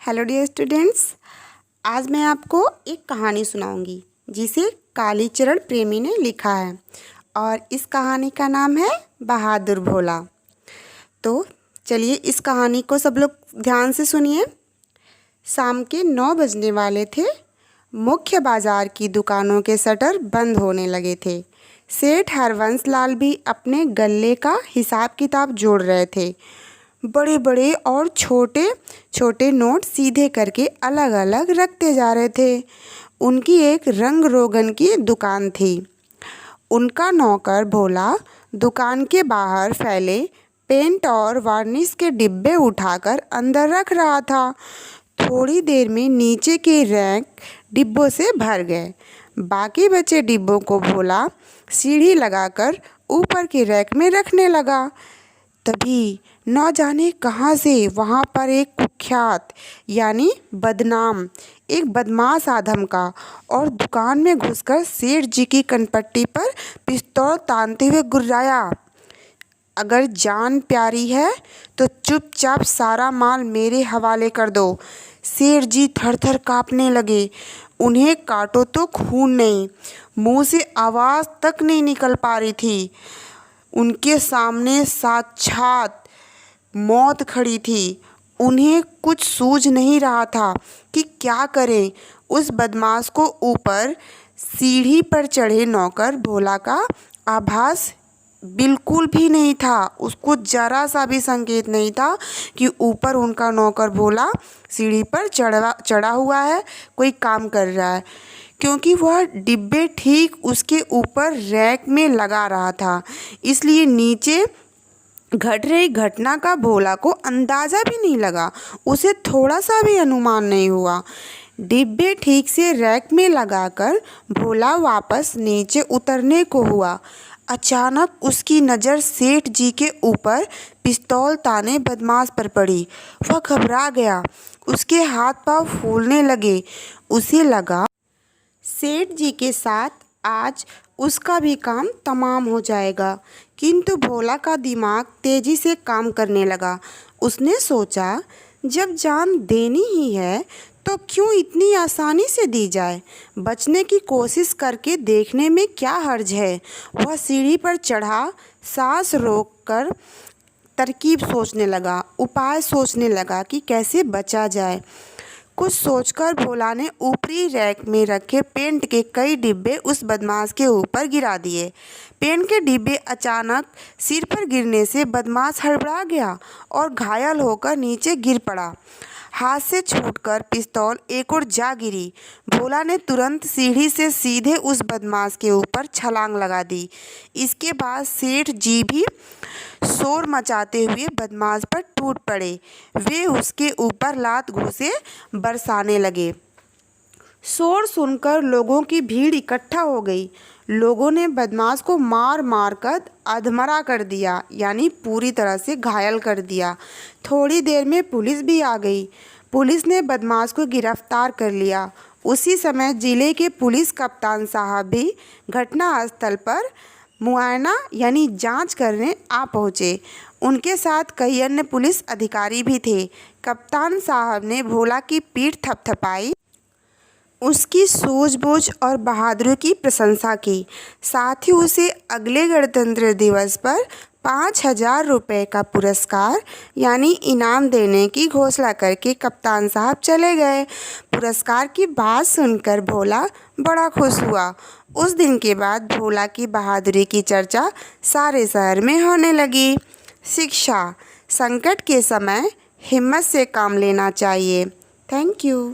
Hello dear students, आज मैं आपको एक कहानी सुनाऊंगी जिसे कालीचरण प्रेमी ने लिखा है और इस कहानी का नाम है बहादुर भोला। तो चलिए इस कहानी को सब लोग ध्यान से सुनिए। शाम के 9 बजने वाले थे। मुख्य बाजार की दुकानों के शटर बंद होने लगे थे। सेठ हरवंश लाल भी अपने गल्ले का हिसाब किताब जोड़ रहे थे। बड़े बड़े और छोटे छोटे नोट सीधे करके अलग अलग रखते जा रहे थे। उनकी एक रंग रोगन की दुकान थी। उनका नौकर भोला दुकान के बाहर फैले पेंट और वार्निश के डिब्बे उठाकर अंदर रख रहा था। थोड़ी देर में नीचे के रैक डिब्बों से भर गए। बाकी बचे डिब्बों को भोला सीढ़ी लगाकर ऊपर के रैक में रखने लगा। तभी न जाने कहाँ से वहाँ पर एक कुख्यात यानी बदनाम एक बदमाश आदम का और दुकान में घुसकर सेठ जी की कनपट्टी पर पिस्तौल तानते हुए गुर्राया, अगर जान प्यारी है तो चुपचाप सारा माल मेरे हवाले कर दो। सेठ जी थर थर काँपने लगे। उन्हें काटो तो खून नहीं, मुंह से आवाज़ तक नहीं निकल पा रही थी। उनके सामने साक्षात मौत खड़ी थी। उन्हें कुछ सूझ नहीं रहा था कि क्या करें। उस बदमाश को ऊपर सीढ़ी पर चढ़े नौकर भोला का आभास बिल्कुल भी नहीं था। उसको जरा सा भी संकेत नहीं था कि ऊपर उनका नौकर भोला सीढ़ी पर चढ़ा हुआ है, कोई काम कर रहा है, क्योंकि वह डिब्बे ठीक उसके ऊपर रैक में लगा रहा था। इसलिए नीचे घट रही घटना का भोला को अंदाज़ा भी नहीं लगा। उसे थोड़ा सा भी अनुमान नहीं हुआ। डिब्बे ठीक से रैक में लगाकर भोला वापस नीचे उतरने को हुआ। अचानक उसकी नज़र सेठ जी के ऊपर पिस्तौल ताने बदमाश पर पड़ी। वह घबरा गया। उसके हाथ पांव फूलने लगे। उसे लगा सेठ जी के साथ आज उसका भी काम तमाम हो जाएगा। किंतु भोला का दिमाग तेजी से काम करने लगा। उसने सोचा, जब जान देनी ही है तो क्यों इतनी आसानी से दी जाए। बचने की कोशिश करके देखने में क्या हर्ज है। वह सीढ़ी पर चढ़ा, सांस रोककर तरकीब सोचने लगा, उपाय सोचने लगा कि कैसे बचा जाए। कुछ सोचकर भोला ने ऊपरी रैक में रखे पेंट के कई डिब्बे उस बदमाश के ऊपर गिरा दिए। पेंट के डिब्बे अचानक सिर पर गिरने से बदमाश हड़बड़ा गया और घायल होकर नीचे गिर पड़ा। हाथ से छूटकर पिस्तौल एक ओर जा गिरी। भोला ने तुरंत सीढ़ी से सीधे उस बदमाश के ऊपर छलांग लगा दी। इसके बाद सेठ जी भी शोर मचाते हुए बदमाश पर टूट पड़े। वे उसके ऊपर लात घूंसे बरसाने लगे। शोर सुनकर लोगों की भीड़ इकट्ठा हो गई। लोगों ने बदमाश को मार मार कर अधमरा कर दिया, यानी पूरी तरह से घायल कर दिया। थोड़ी देर में पुलिस भी आ गई। पुलिस ने बदमाश को गिरफ्तार कर लिया। उसी समय जिले के पुलिस कप्तान साहब भी घटनास्थल पर मुआयना यानी जांच करने आ पहुँचे। उनके साथ कई अन्य पुलिस अधिकारी भी थे। कप्तान साहब ने भोला की पीठ थपथपाई, उसकी सूझबूझ और बहादुरी की प्रशंसा की। साथ ही उसे अगले गणतंत्र दिवस पर 5,000 रुपये का पुरस्कार यानी इनाम देने की घोषणा करके कप्तान साहब चले गए। पुरस्कार की बात सुनकर भोला बड़ा खुश हुआ। उस दिन के बाद भोला की बहादुरी की चर्चा सारे शहर में होने लगी। शिक्षा, संकट के समय हिम्मत से काम लेना चाहिए। Thank you.